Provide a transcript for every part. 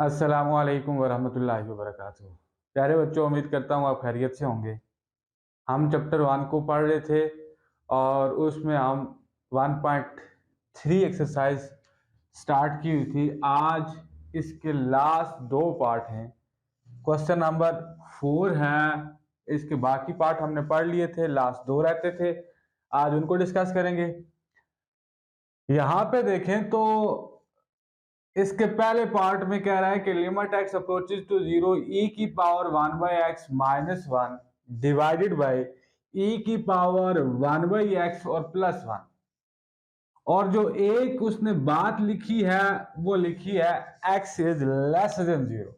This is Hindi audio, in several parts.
अस्सलामुअलैकुम वरहमतुल्लाहि वबरकातुहू। प्यारे बच्चों, उम्मीद करता हूँ आप खैरियत से होंगे। हम चैप्टर 1 को पढ़ रहे थे और उसमें हम 1.3 एक्सरसाइज स्टार्ट की हुई थी। आज इसके लास्ट 2 पार्ट हैं। क्वेश्चन नंबर 4 है, इसके बाकी पार्ट हमने पढ़ लिए थे, लास्ट 2 रहते थे। आज उनको डिस्कस करेंगे। यहाँ पे देखें तो इसके पहले पार्ट में कह रहा है कि limit x approaches to zero e की power 1 by x minus 1 divided by e की पावर 1 बाई एक्स और प्लस 1। और जो एक उसने बात लिखी है वो लिखी है x is less than zero.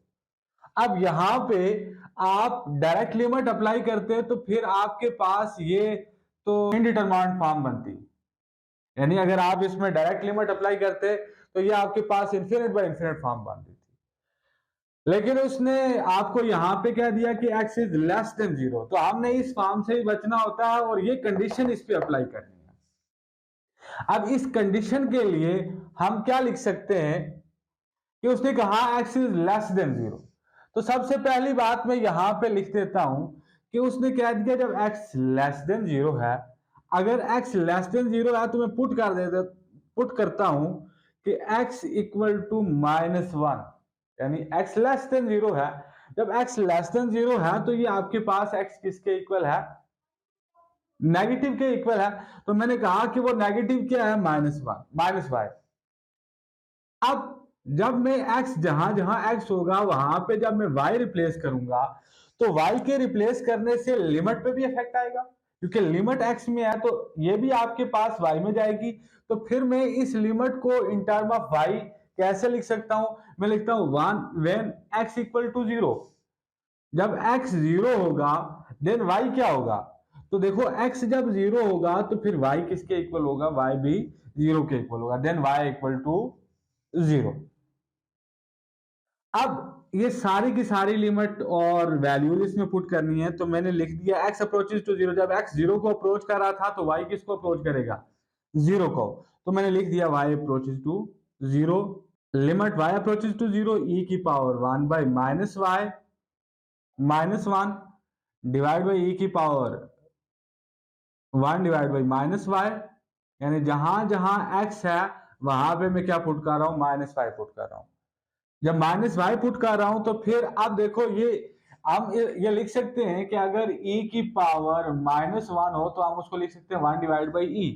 अब यहां पे आप डायरेक्ट लिमिट अप्लाई करते हैं तो फिर आपके पास ये तो इनडिटरमाइंड फॉर्म बनती है, यानी अगर आप इसमें डायरेक्ट लिमिट अप्लाई करते तो ये आपके पास इन्फिनिट बाय इन्फिनिट फॉर्म बनती थी। लेकिन उसने आपको यहां पे कह दिया कि x is less than zero, तो हमने इस फॉर्म से ही बचना होता है और ये कंडीशन इस पे अप्लाई करनी है। अब इस कंडीशन के लिए हम क्या लिख सकते हैं कि उसने कहा x is less than zero. तो सबसे पहली बात मैं यहां पे लिख देता हूं कि उसने कह दिया जब x लेस देन जीरो है, अगर x लेस देन जीरो है तो मैं पुट करता हूं कि x इक्वल टू माइनस 1, यानी x लेस देन जीरो है। जब x लेस देन जीरो है तो ये आपके पास x किसके इक्वल है? नेगेटिव के इक्वल है। तो मैंने कहा कि वो नेगेटिव क्या है? Minus y। अब जब मैं x जहां जहां x होगा वहां पे जब मैं y रिप्लेस करूंगा तो y के रिप्लेस करने से लिमिट पे भी इफेक्ट आएगा, क्योंकि लिमिट x में है तो ये भी आपके पास y में जाएगी। तो फिर मैं इस लिमिट को इन टर्म ऑफ y कैसे लिख सकता हूं? मैं लिखता हूं when x equal to zero. जब x जीरो होगा देन y क्या होगा? तो देखो x जब जीरो होगा तो फिर y किसके इक्वल होगा? y भी जीरो के इक्वल होगा, then y equal to zero. अब ये सारी की सारी लिमिट और वैल्यूज इसमें पुट करनी है, तो मैंने लिख दिया x अप्रोचेज टू जीरो। जब x जीरो को अप्रोच कर रहा था तो y किसको अप्रोच करेगा? जीरो को। तो मैंने लिख दिया y approaches to zero, limit y approaches to zero e की पावर 1 बाई माइनस y माइनस 1 डिवाइड बाई e की power 1 divide by minus y, यानी जहां जहां x है वहां पे मैं क्या पुट कर रहा हूं? माइनस y पुट कर रहा हूं। जब माइनस y पुट कर रहा हूं तो फिर अब देखो ये हम ये लिख सकते हैं कि अगर e की पावर माइनस 1 हो तो हम उसको लिख सकते हैं 1 डिवाइड बाई e,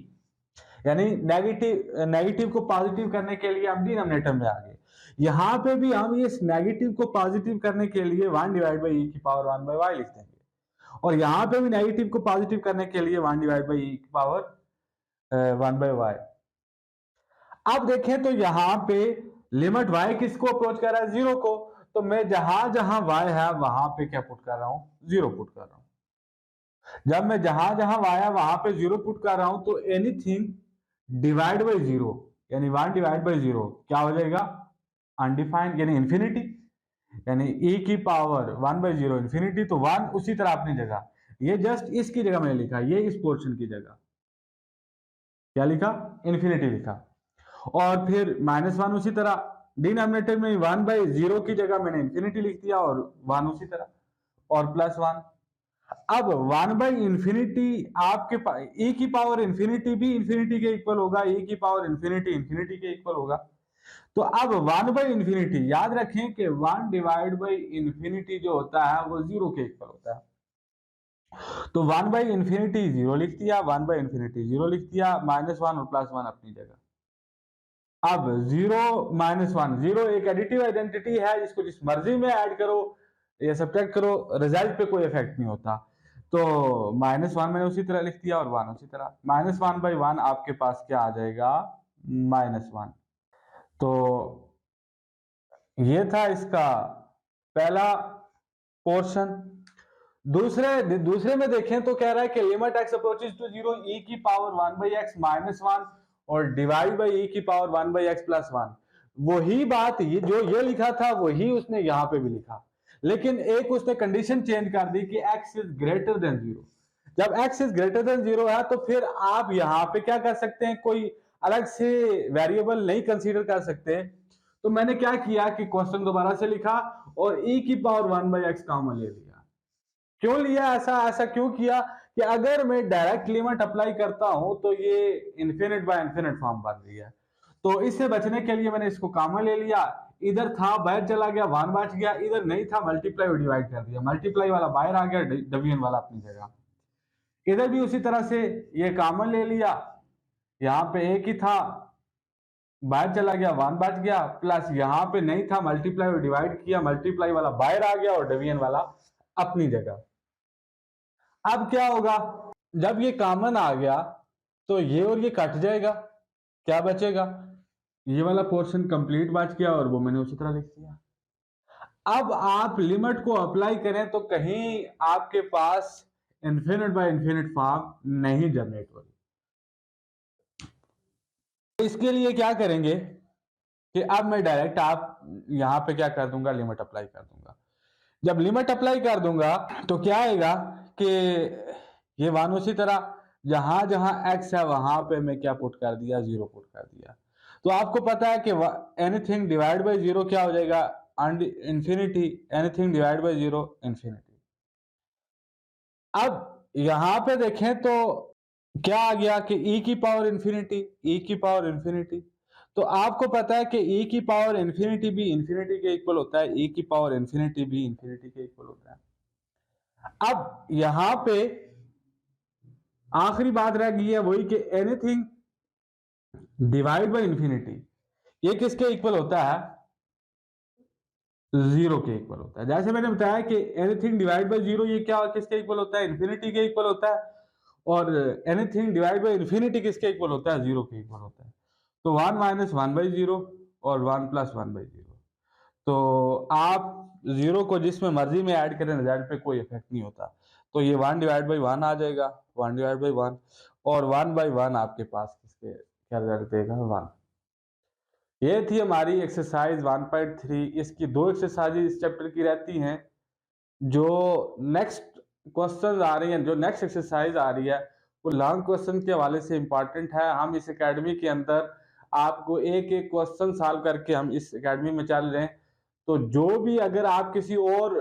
यानी नेगेटिव को पॉजिटिव करने के लिए हम डिनोमिनेटर में आ गए। यहां पे भी हम इस नेगेटिव को पॉजिटिव करने के लिए 1 डिवाइड बाई e की पावर 1 बाई y लिख देंगे, और यहां पे भी नेगेटिव को पॉजिटिव करने के लिए 1 डिवाइड बाई e की पावर 1 बाई y। अब देखें तो यहां पे लिमिट y किसको अप्रोच कर रहा है? जीरो को। तो मैं जहां जहां y है वहां पे क्या पुट कर रहा हूं? जीरो पुट कर रहा हूं। जब मैं जहां जहां y है वहां पे जीरो पुट कर रहा हूं तो एनीथिंग डिवाइड बाई जीरो, यानी 1 डिवाइड बाई जीरो क्या हो जाएगा? अनडिफाइंड, यानी इंफिनिटी। यानी e की पावर 1 बाई जीरो इंफिनिटी, तो 1 उसी तरह अपनी जगह, ये जस्ट इसकी जगह मैंने लिखा, ये इस पोर्शन की जगह क्या लिखा? इंफिनिटी लिखा। और फिर माइनस 1 उसी तरह, डिनोमिनेटर में 1 बाई जीरो की जगह मैंने इंफिनिटी लिख दिया और 1 उसी तरह, और प्लस 1। अब 1 बाई इंफिनिटी आपके पास e की पावर इंफिनिटी भी इंफिनिटी के इक्वल होगा, e की पावर इंफिनिटी इंफिनिटी के इक्वल होगा। तो अब 1 बाई इंफिनिटी याद रखें कि 1 डिवाइड बाई इंफिनिटी जो होता है वो जीरो के इक्वल होता है। तो 1 बाई इंफिनिटी जीरो लिख दिया, 1 बाई इंफिनिटी जीरो लिख दिया, माइनस 1 और प्लस 1 अपनी जगह। अब जीरो माइनस 1, जीरो एक एडिटिव आइडेंटिटी है, इसको जिस मर्जी में ऐड करो या सब्ट्रैक्ट करो, रिजल्ट पे कोई इफेक्ट नहीं होता। तो माइनस 1 मैंने उसी तरह लिख दिया और 1 उसी तरह। माइनस 1 बाई 1 आपके पास क्या आ जाएगा? माइनस 1। तो ये था इसका पहला पोर्शन। दूसरे में देखें तो कह रहा है कि limit x approaches to zero e की पावर 1 बाई एक्स माइनस 1 और डिवाइड बाई e की पावर 1 बाई एक्स प्लस 1। वही बात जो ये लिखा था वही उसने यहां पे भी लिखा, लेकिन एक उसने कंडीशन चेंज कर दी कि x is greater than zero. जब x is greater than zero है तो फिर आप यहां पे क्या कर सकते हैं? कोई अलग से वेरिएबल नहीं कंसीडर कर सकते। तो मैंने क्या किया कि क्वेश्चन दोबारा से लिखा और e की पावर 1/x कॉमन ले लिया। क्यों लिया ऐसा क्यों किया कि अगर मैं डायरेक्ट लिमिट अप्लाई करता हूं तो ये इन्फिनिट बाय इन्फिनिट फॉर्म बन रही है। तो इससे बचने के लिए मैंने इसको कॉमन ले लिया, इधर था बाहर चला गया, 1 बच गया, इधर नहीं था मल्टीप्लाई और डिवाइड कर दिया, मल्टीप्लाई वाला बाहर आ गया, डिवीजन वाला अपनी जगह। इधर भी उसी तरह से ये कॉमन ले लिया, यहाँ पे एक ही था बाहर चला गया, 1 बच गया, प्लस यहाँ पे नहीं था मल्टीप्लाई और डिवाइड किया, मल्टीप्लाई वाला बाहर आ गया और डिवीजन वाला अपनी जगह। अब क्या होगा, जब ये कॉमन आ गया तो ये और ये कट जाएगा, क्या बचेगा, ये वाला पोर्शन कंप्लीट बच गया और वो मैंने उसी तरह लिख दिया। अब आप लिमिट को अप्लाई करें तो कहीं आपके पास इन्फिनिट बाय इन्फिनिट फॉर्म नहीं जनरेट हो रही। इसके लिए क्या करेंगे कि अब मैं डायरेक्ट आप यहां पे क्या कर दूंगा, लिमिट अप्लाई कर दूंगा। जब लिमिट अप्लाई कर दूंगा तो क्या आएगा कि ये 1 उसी तरह जहां जहां x है वहां पे मैं क्या पुट कर दिया, 0 पुट कर दिया। तो आपको पता है कि एनीथिंग डिवाइड बाय 0 क्या हो जाएगा, infinity, anything divide by 0 infinity. अब यहां पे देखें तो क्या आ गया कि e की पावर इंफिनिटी, e की पावर इंफिनिटी। तो आपको पता है कि e की पावर इंफिनिटी भी इंफिनिटी के इक्वल होता है, e की पावर इंफिनिटी भी इंफिनिटी के इक्वल होता है। अब यहां पे आखिरी बात रह गई है वही कि एनीथिंग डिवाइड बाय इंफिनिटी ये किसके इक्वल होता है, 0 के इक्वल होता है। जैसे मैंने बताया कि एनीथिंग डिवाइड बाय 0 ये क्या किसके इक्वल होता है, इंफिनिटी के इक्वल होता है, और एनीथिंग डिवाइड बाय इंफिनिटी किसके इक्वल होता है, 0 के इक्वल होता है। तो 1 माइनस 1/0 और 1 प्लस 1/0। तो आप 0 को जिसमें मर्जी में ऐड करें रिजल्ट पे कोई इफेक्ट नहीं होता। तो ये 1 डिवाइड बाई 1 आ जाएगा, 1 डिवाइड बाई 1 और 1/1 आपके पास किसके क्या रिजल्ट देगा, 1। ये थी हमारी एक्सरसाइज 1.3। इसकी 2 एक्सरसाइज इस चैप्टर की रहती हैं। जो नेक्स्ट क्वेश्चन आ रही हैं, जो नेक्स्ट एक्सरसाइज आ रही है वो लॉन्ग क्वेश्चन के हवाले से इंपॉर्टेंट है। हम इस एकेडमी के अंदर आपको एक एक क्वेश्चन सॉल्व करके हम इस एकेडमी में चल रहे हैं। तो जो भी अगर आप किसी और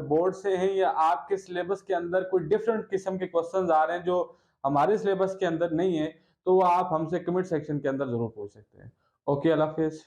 बोर्ड से हैं या आपके सिलेबस के अंदर कोई डिफरेंट किस्म के क्वेश्चंस आ रहे हैं जो हमारे सिलेबस के अंदर नहीं है, तो वो आप हमसे कमेंट सेक्शन के अंदर जरूर पूछ सकते हैं। ओके, अल्लाह हाफिज।